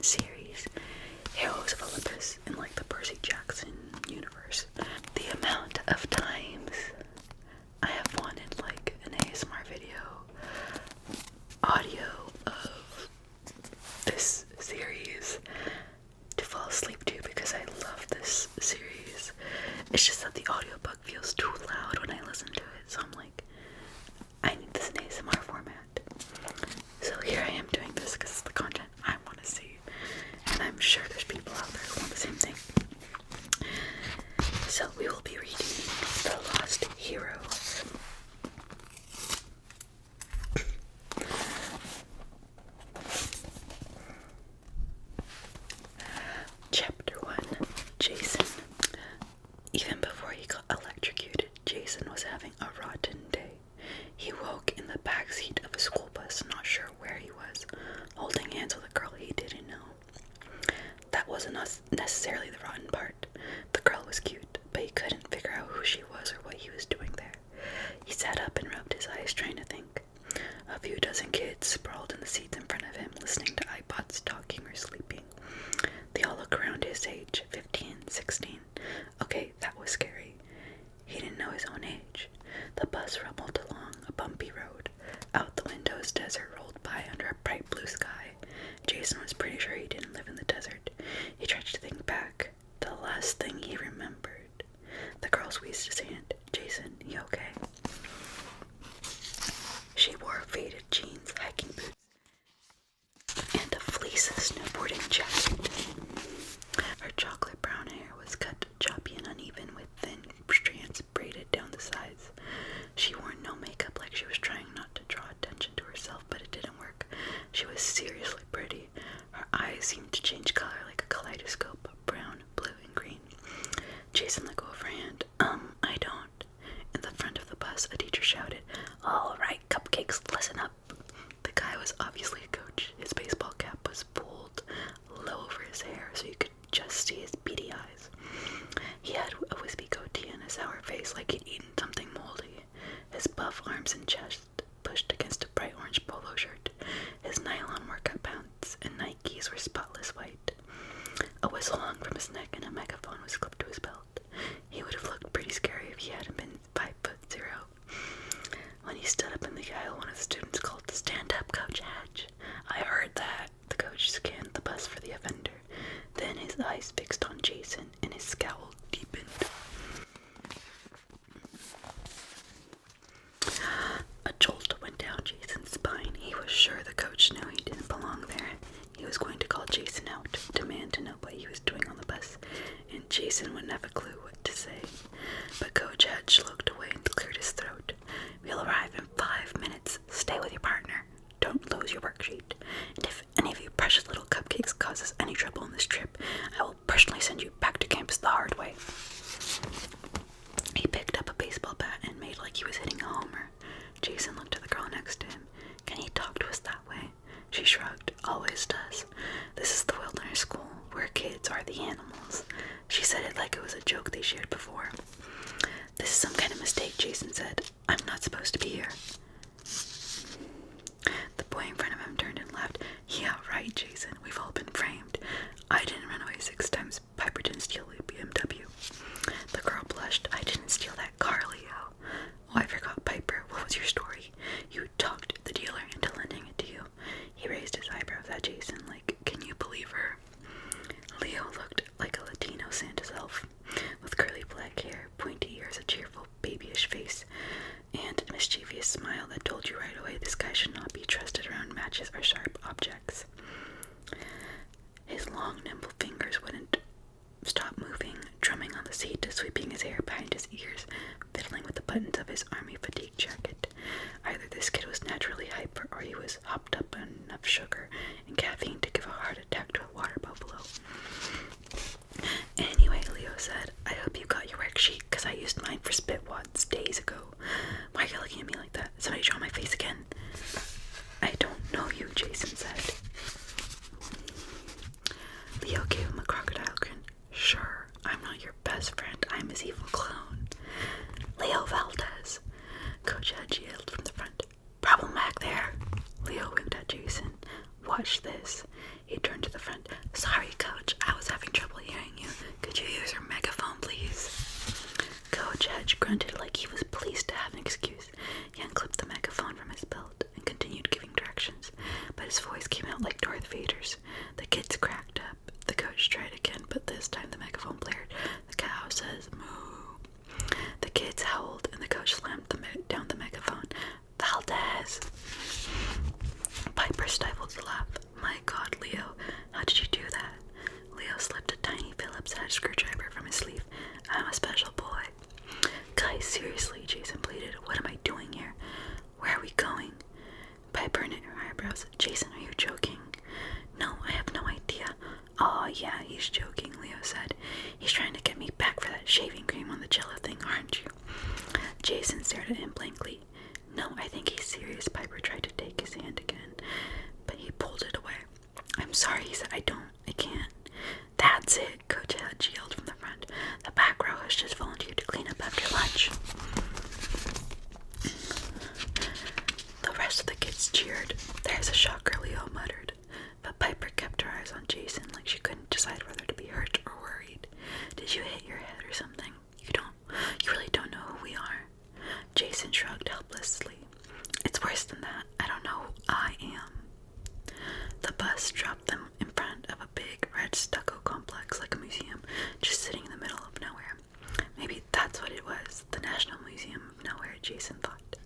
series, Heroes of Olympus, in like the Percy Jackson universe. The amount of times I have wanted like an ASMR video, audio of this series to fall asleep to, because I love this series. It's just that the audiobook feels too loud when I listen to it, so I'm like, I need this in ASMR format. So here I am doing this because it's the content I want to see, and I'm sure there's people out there who want the same thing. So we will be reading The Lost Hero. Chapter 1. Jason. Even before he got electrocuted, Jason was having a rotten day. He woke in the backseat of a school bus, not sure where he was, holding hands with a girl he didn't know. That wasn't necessarily the rotten part. The girl was cute, but he couldn't figure out who she was or what he was doing there. He sat up and rubbed his eyes, trying to think. A few dozen kids sprawled in the seats in front of him, listening to iPods, talking, or sleeping. They all look around his age, 15, 16. Okay, that was scary. He didn't know his own age. The bus rumbled along a bumpy road. Out the windows, desert rolled by under a bright blue sky. Jason was pretty sure he didn't live in the desert. He tried to think back. The last thing he remembered. The girl squeezed his hand. Jason, you okay? She wore faded jeans, hiking boots, and a fleece snowboarding jacket. Her chocolate brown hair was cut choppy and uneven with thin strands braided down the sides. She wore no makeup, like she was trying not to draw attention to herself, but it didn't work. She was seriously pretty. Her eyes seemed to change color like a kaleidoscope, brown, blue, and green. Jason let go of her hand. I don't. In the front of the bus, a teacher shouted, "All right, cupcakes, listen up." The guy was obviously a coach. His baseball cap was pulled low over his hair, so you could just see his beady eyes. He had a wispy goatee and a sour face like he'd eaten something moldy. His buff arms and chest pushed against a bright orange polo shirt. His nylon workout pants and Nikes were spotless white. A whistle hung from his neck and a megaphone was clipped to his belt. He would have looked pretty scary if he hadn't been 5'0". When he stood up in the aisle, one of the students called, "Stand up, Coach Hatch." I heard that. The coach scanned the bus for the offender. Then his eyes fixed on Jason, and his scowl deepened. A jolt went down Jason's spine. He was sure the coach knew he didn't belong there. He was going to call Jason out, demand to know what he was doing on the bus, and Jason wouldn't have a clue what to say. But Coach Hedge looked away and cleared his throat. "We'll arrive in 5 minutes. Stay with your partner. Don't lose your worksheet. And if any of you precious little cupcakes causes any trouble on this trip, I will personally send you back to campus the hard way." He picked up a baseball bat and made like he was hitting a homer. Jason looked at the girl next to him. "Can he talk to us that way?" She shrugged. "Always does. This is the wilderness school, where kids are the animals." She said it like it was a joke they shared before. "This is some kind of mistake," Jason said. "I'm not supposed to be here." The boy in front of him turned and laughed. "Yeah, right, Jason. We've all been framed. I didn't run away 6 times. Piper didn't steal a BMW." The girl blushed. "I didn't steal that car, Leo." "Oh, I forgot, Piper. What was your story? You talked the dealer into lending it to you." He raised his eyebrows at Jason like, "Can you believe her?" Leo looked like a Latino Santa's elf, with curly black hair, pointy ears, a cheerful, babyish face, and a mischievous smile that told you right away this guy should not be trusted around matches or sharp objects. His long, nimble fingers wouldn't stop moving, drumming on the seat, sweeping his hair behind his ears, fiddling with the buttons of his army fatigue jacket. Either this kid was naturally hyper, or he was hopped up on enough sugar and caffeine to give a heart attack to a water buffalo. "Anyway," Leo said, "I hope you got your worksheet, because I used mine for spitwads days ago." "Why are you looking at me like that? Somebody draw my face again." "I don't know you," Jason said. Leo gave him a crocodile grin. "Sure, I'm not your best friend. I'm his evil clone." "Leo Valdez." Coach Hedge yelled from the front. "Problem back there." Leo winked at Jason. "Watch this." this. He turned to the front. Sorry, Coach, I was having trouble hearing you. Could you use your megaphone, please? Coach Hedge grunted like he was pleased to have an excuse. He unclipped the megaphone from his belt and continued giving directions, but his voice came out like Darth Vader's. The kids cracked up. The coach tried again, but this time the megaphone blared. The cow says, moo. The kids howled, and the coach slammed down the megaphone. Valdez! Piper stifled a laugh. My God, Leo, how did you do that? Leo slipped a tiny Phillips-head screwdriver from his sleeve. I'm a special boy. Guys, seriously, Jason pleaded. What am I doing here? Where are we going? Piper knit her eyebrows. Jason, are you joking? No, I have no idea. Oh, yeah, he's joking, Leo said. He's trying to get me back for that shaving cream on the Jello thing, aren't you? Jason stared at him blankly. No, I think he's serious. Piper tried to take his hand again, but he pulled it away. I'm sorry, he said. I can't. That's it, Coach Hedge yelled from the front. The back row has just volunteered to clean up after lunch. The rest of the kids cheered. There's a shocker, Leo muttered. But Piper kept her eyes on Jason like she couldn't decide whether to be hurt or worried. Did you hit your head or something? You really don't know who we are? Jason shrugged helplessly. It's worse than that. I don't know who I am. The bus dropped them in front of a big red stucco complex like a museum, just sitting in the middle of nowhere. Maybe that's what it was, the National Museum of Nowhere, Jason thought.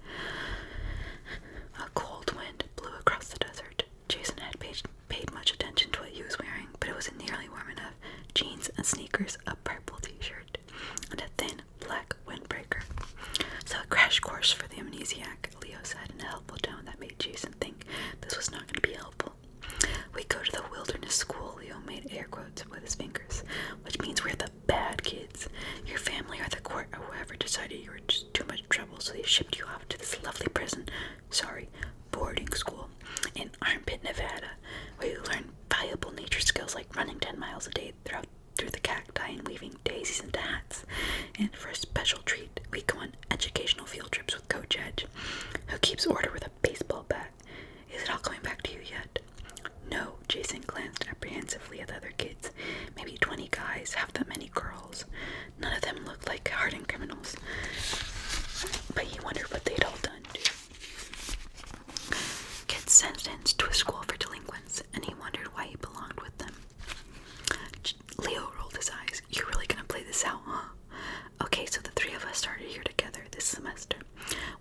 A cold wind blew across the desert. Jason had paid much attention to what he was wearing, but it wasn't nearly warm enough. Jeans and sneakers, a purple t-shirt, and a thin black windbreaker. So a crash course for the amnesiac, Leo said in a helpful tone that made Jason think this was not going to be helpful. We go to the wilderness school, Leo made air quotes with his fingers, which means we're the bad kids. Your family or the court or whoever decided you were just too much trouble, so they shipped you off to this lovely boarding school in Armpit, Nevada, where you learn valuable nature skills like running 10 miles a day through the cacti and weaving daisies into hats. And for a special treat, we go on educational field trips with Coach Edge, who keeps order with a baseball bat. Is it all coming back to you yet? No, Jason glanced apprehensively at the other kids. Maybe 20 guys, half that many girls. None of them looked like hardened criminals. But he wondered what they'd all done too. Kids sentenced to a school for delinquents, and he wondered why he belonged with them. Leo rolled his eyes. You're really gonna play this out, huh? Okay, so the three of us started here together this semester.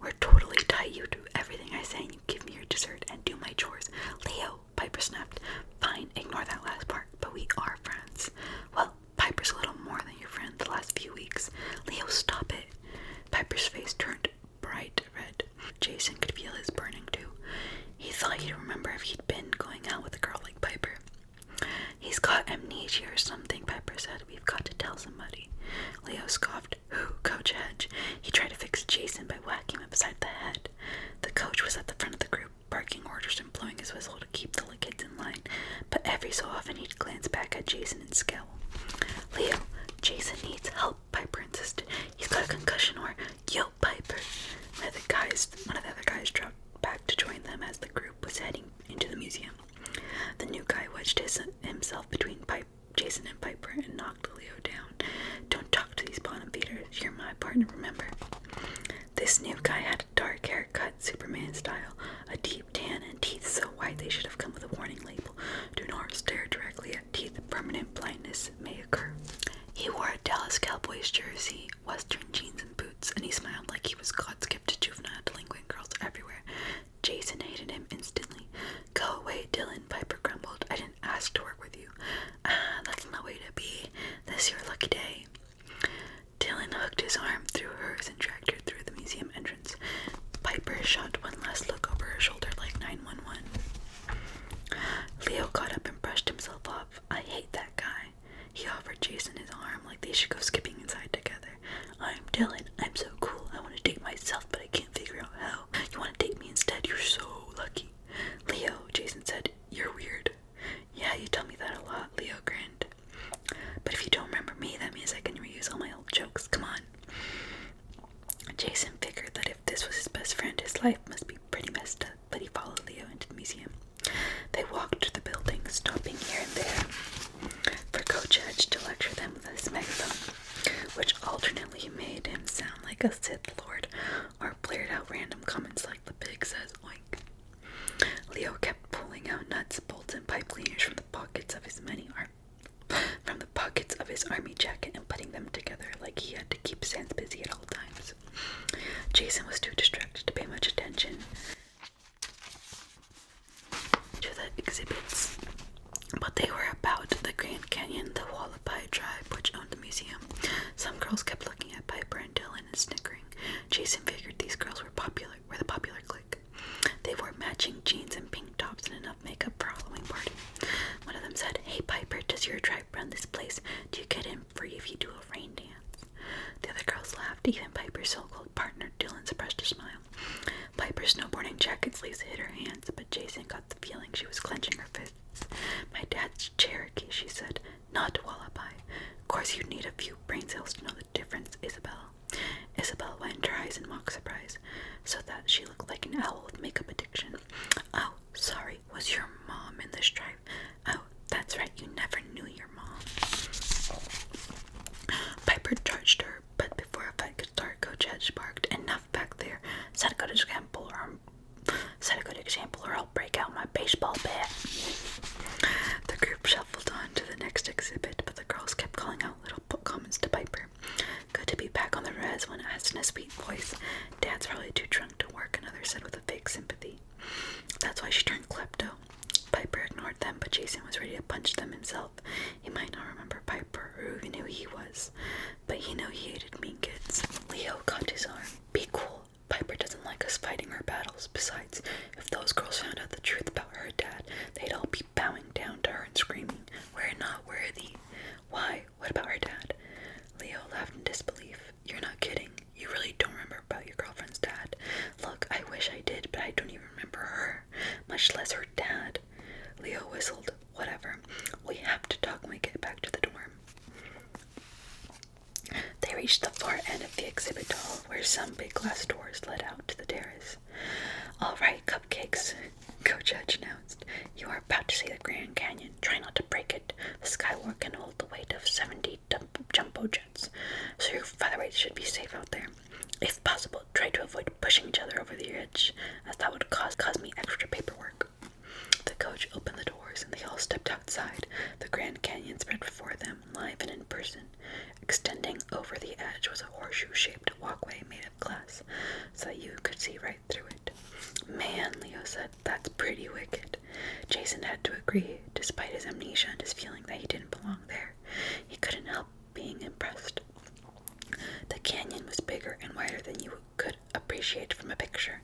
We're totally tight. You do everything I say, and you give me your dessert and do my chores. Leo, Piper snapped. Fine, ignore that last part, but we are friends. Well, Piper's a little more than your friend the last few weeks. Leo, stop it. Piper's face turned bright red. Jason could feel his burning too. He thought he'd remember if he'd been going out with a girl like Piper. He's got amnesia or something, Piper said. We've got to tell somebody. Leo scoffed. Who? Coach Hedge. He tried to fix Jason by whacking him upside the head. The coach was at the front of the group, barking orders and blowing his whistle to keep the kids in line, but every so often he'd glance back at Jason and scowl. Leo, Jason needs help, Piper insisted. He's got a concussion or... Yo, Piper. One of the other guys dropped back to join them as the group was heading into the museum. The new guy wedged himself between Jason and Piper and knocked Leo down. Don't talk to these bottom feeders. You're my partner, remember? This new guy had a dark haircut, Superman style, a deep tan, and teeth so white they should have come with a warning label. Do not stare directly at teeth. Permanent blindness may occur. He wore a Dallas Cowboys jersey, western jeans, and boots, and he smiled like he was God's gift to juvenile delinquent girls everywhere. Jason hated him instantly. Go away, Dylan, Piper grumbled. I didn't ask to work like a Sith Lord, or blared out random comments like the pig says oink. Leo kept pulling out nuts, bolts, and pipe cleaners from the pockets of his army jacket and putting them together like he had to keep Sans busy at all times. Jason was too distracted to pay much attention to the exhibits, but they were about the Grand Canyon, the Wallaby tribe, which owned the museum. Some girls kept looking at Piper and Dylan and snickering. Jason figured these girls were the popular clique. They wore matching jeans and pink tops and enough makeup for a Halloween party. One of them said, "Hey Piper, does your tribe run this place? Do you get in free if you do a rain dance?" The other girls laughed. Even Piper's so-called partner, Dylan, suppressed a smile. Piper's snowboarding jacket sleeves hit her hands, but Jason got the feeling she was clenching her fists. "My dad's Cherokee," she said, "not Wallaby. Of course you'd need a few brain cells to know the difference, Isabel." Isabel widened her eyes in mock surprise, so that she looked like an owl with makeup addiction. "Oh, sorry, was your mom in this tribe? Oh, that's right, you never knew your mom." Piper charged her, but before a fight could start, Coach Hedge barked, "Enough back there. Set a good example or I'll break out my baseball bat." The group shuffled on to the next exhibit, but the girls kept calling out little comments to Piper. "Good to be back on the res," one asked in a sweet voice. "Dad's probably too drunk to work," another said with a fake sympathy. "That's why she turned klepto." Piper ignored them, but Jason was ready to punch them himself. He might not remember Piper or even who he was, but he knew he hated mean kids. Leo caught his arm. "Be cool. Piper doesn't like us fighting our battles. Besides, if those girls found out the truth about her dad, they'd all be bowing down to her and screaming, 'We're not worthy.'" "Why? What about her dad?" Leo laughed in disbelief. "You're not kidding. You really don't remember about your girlfriend's dad?" "Look, I wish I did, but I don't even remember her, much less her dad." Leo whistled. "Whatever. We have to talk when we get back to the dorm." They reached the far end of the exhibit hall, where some big glass doors led out to the terrace. "All right, cupcakes," Coach Hedge announced. "You are about to see the Grand Canyon. Try not to break it. The skywalk can hold the weight of 70 jumbo jets, so your featherweights should be safe out there. If possible, try to avoid pushing each other over the edge, as that would cause me extra paperwork." The coach opened the doors, and they all stepped outside. The Grand Canyon spread before them, live and in person. Extending over the edge was a horseshoe-shaped walkway made of glass, so that you could see right through it. "Man," Leo said, "that's pretty wicked." Jason had to agree, despite his amnesia and his feeling that he didn't belong there. He couldn't help being impressed. The canyon was bigger and wider than you could appreciate from a picture.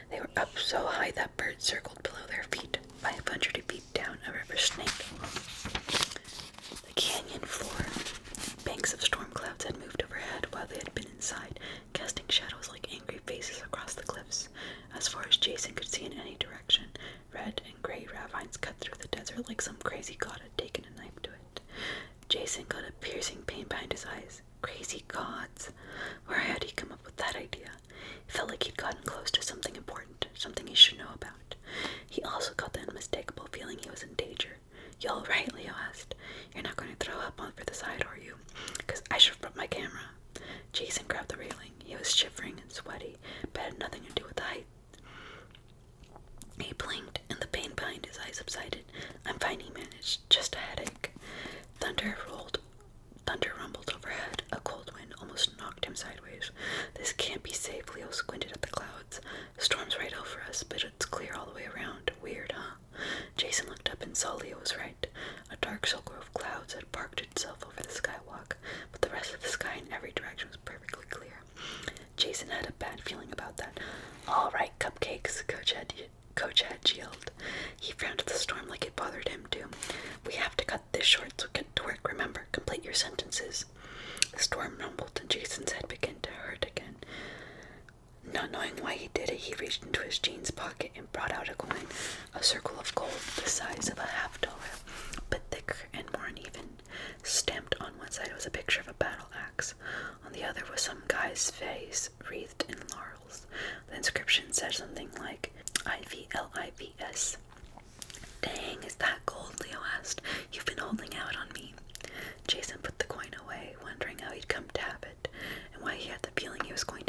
They were up so high that birds circled below their feet, 500 feet down a river snaked along the canyon floor. Banks of storm clouds had moved overhead while they had been inside, casting shadows like angry faces across the cliffs. As far as Jason could see in any direction, red and gray ravines cut through the desert like some crazy god had taken a knife to it. Jason got a piercing pain behind his eyes. Crazy gods. Where had he come up with that idea? He felt like he'd gotten close to something important, something he should know about. He also got the unmistakable feeling he was in danger. "You all right?" Leo asked. "You're not going to throw up over the side, are you? Because I should have brought my camera." Jason grabbed the railing. He was shivering and sweaty, but had nothing to do with the height. He blinked, and the pain behind his eyes subsided. "I'm fine," he managed. "Just a headache." Thunder rumbled overhead. A cold wind almost knocked him sideways. "This can't be safe." Leo squinted at the clouds. "The storm's right over us, but it's clear all the way around. Weird, huh?" Jason looked up and saw Leo was right. A dark circle of clouds had parked itself over the skywalk, but the rest of the sky in every direction was perfectly clear. Jason had a bad feeling about that. "All right, cupcakes," Coach Hedge yelled. He frowned at the storm like it bothered him too. "We have to cut this short, so get to work. Remember, complete your sentences." The storm rumbled, and Jason's head began to hurt again. Not knowing why he did it, he reached into his jeans pocket and brought out a coin, a circle of gold the size of a $50, but thicker and more uneven. Stamped on one side was a picture of a battle axe. On the other was some guy's face, wreathed in laurels. The inscription said something like, IVLIVS. "Dang, is that gold?" Leo asked. "You've been holding out on me." Jason put the coin away, wondering how he'd come to have it, and why he had the feeling he was going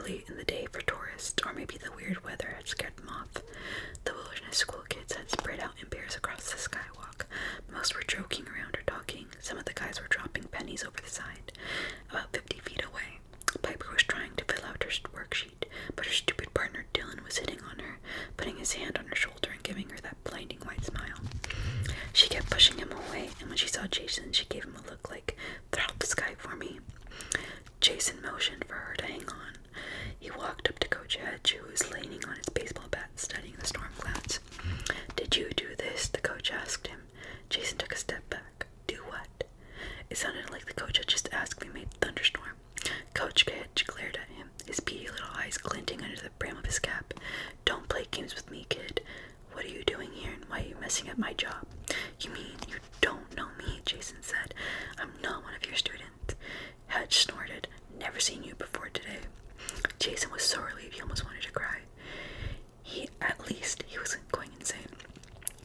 early in the day for tourists, or maybe the weird weather had scared them off. The wilderness school kids had spread out in pairs across the skywalk. Most were joking around or talking. Some of the guys were dropping pennies over the side. About 50 feet away, Piper was trying to fill out her worksheet, but her stupid partner Dylan was hitting on her, putting his hand on her shoulder and giving her that blinding white smile. She kept pushing him away, and when she saw Jason, she gave him a look like, "Throttle the sky for me." Jason motioned for her to hang on. He walked up to Coach Hedge, who was leaning on his baseball bat, studying the storm clouds. "Did you do this?" the coach asked him. Jason took a step back. "Do what?" It sounded like the coach had just asked if he made a thunderstorm. Coach Hedge glared at him, his beady little eyes glinting under the brim of his cap. "Don't play games with me, kid. What are you doing here, and why are you messing up my job?" "You mean you don't know me?" Jason said. "I'm not one of your students." Hedge snorted. "Never seen you before today." Jason was so relieved he almost wanted to cry. At least he wasn't going insane.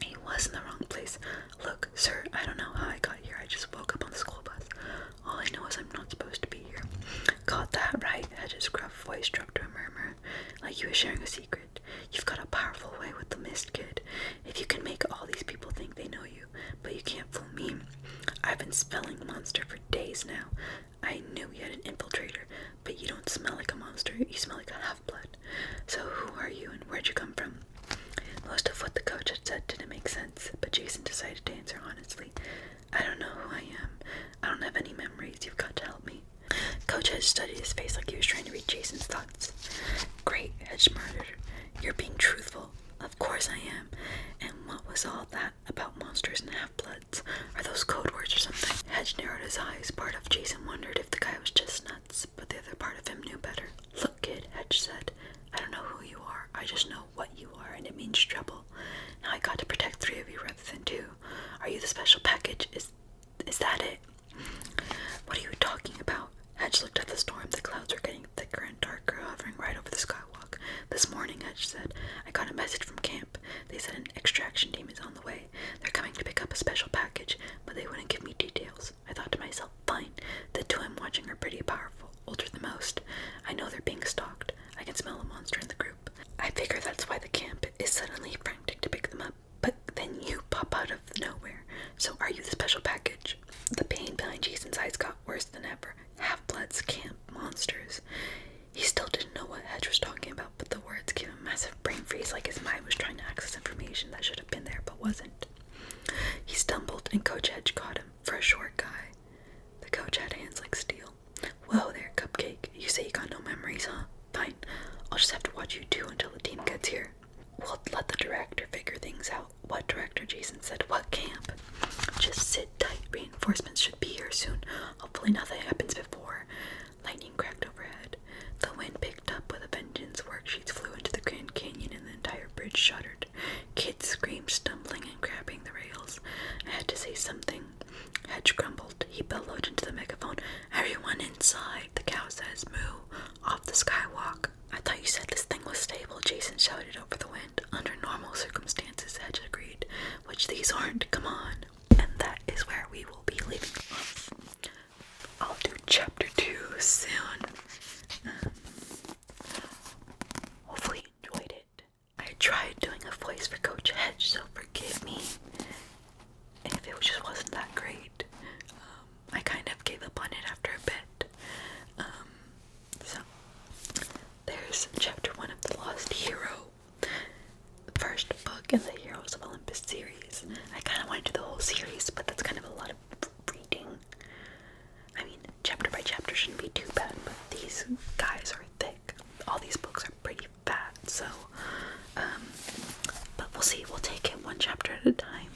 He was in the wrong place. "Look, sir, I don't know how I got here. I just woke up on the school bus. All I know is I'm not supposed to be here." "Got that right?" Hedge's gruff voice dropped to a murmur, like he was sharing a secret. "You've got a powerful way with the mist, kid. If you can make all these people think they know you, but you can't fool me. I've been spelling monster for days now. I knew you had an infiltrator, but you don't smell like a monster. You smell like a half-blood. So who are you, and where'd you come from?" Most of what the coach had said didn't make sense, but Jason decided to answer honestly. "I don't know who I am. I don't have any memories. You've got to help me." Coach Hedge studied his face like he was trying to read Jason's thoughts. "Great," Hedge murmured. "You're being truthful." "Of course I am. And what was all that about monsters and half-bloods? Are those code words or something?" Hedge narrowed his eyes. Part of Jason wondered if the guy was just nuts, but the other part of him knew better. "Look, kid," Hedge said. "I don't know who you are. I just know what you are, and it means trouble. Now I got to protect 3 of you rather than 2. Are you the special package? Is that it?" "What are you talking about?" Hedge looked at the storm. The clouds were getting thicker and darker, hovering right over the skywalk. "This morning," Hedge said, "I got a message from camp. They said an extraction team is on the way. They're coming to pick up a special package, but they wouldn't give me details. I thought to myself, fine, the 2 I'm watching are pretty powerful, older than most. I know they're being stalked. I can smell a monster in the group. I figure that's why the camp is suddenly frantic to pick them up. But then you pop out of nowhere. So are you the special package?" The pain behind Jason's eyes got worse than ever. Half-bloods, camp, monsters. He still didn't know what Hedge was talking about, but the words gave him a massive brain freeze, like his mind was trying to access information that should have been there but wasn't. He stumbled, and Coach Hedge caught him. For a short guy, the coach had hands like steel. "Whoa there, Cupcake. You say you got no memories, huh? Fine. I'll just have to watch you 2 until the team gets here. We'll let the director figure things out." "What director?" Jason said. "What camp?" "Just sit tight. Reinforcements should be here soon. Hopefully nothing happens before." Lightning cracked overhead. The wind picked up with a vengeance. Worksheets flew into the Grand Canyon and the entire bridge shuddered. Kids screamed, stumbling and grabbing the rails. "I had to say something." Hedge grumbled. He bellowed into the megaphone. "Everyone inside." The cow says, "Moo," off the skywalk. "I thought you said this thing was stable," Jason shouted over the wind. "Under normal circumstances," Hedge agreed, "which these aren't. Come on." And that is where we will be leaving off. I'll do chapter 2 soon. Hopefully you enjoyed it. I tried doing a voice for Coach Hedge, so forgive me if it just wasn't that great. I kind of gave up on it after a bit. So there's chapter 1 of The Lost Hero, the first book in the Heroes of Olympus series. I kind of want to do the whole series, but that's kind of a lot of reading. I mean, chapter by chapter shouldn't be too bad, but these guys are thick. All these books are pretty fat, so, but we'll see. We'll take it 1 chapter at a time.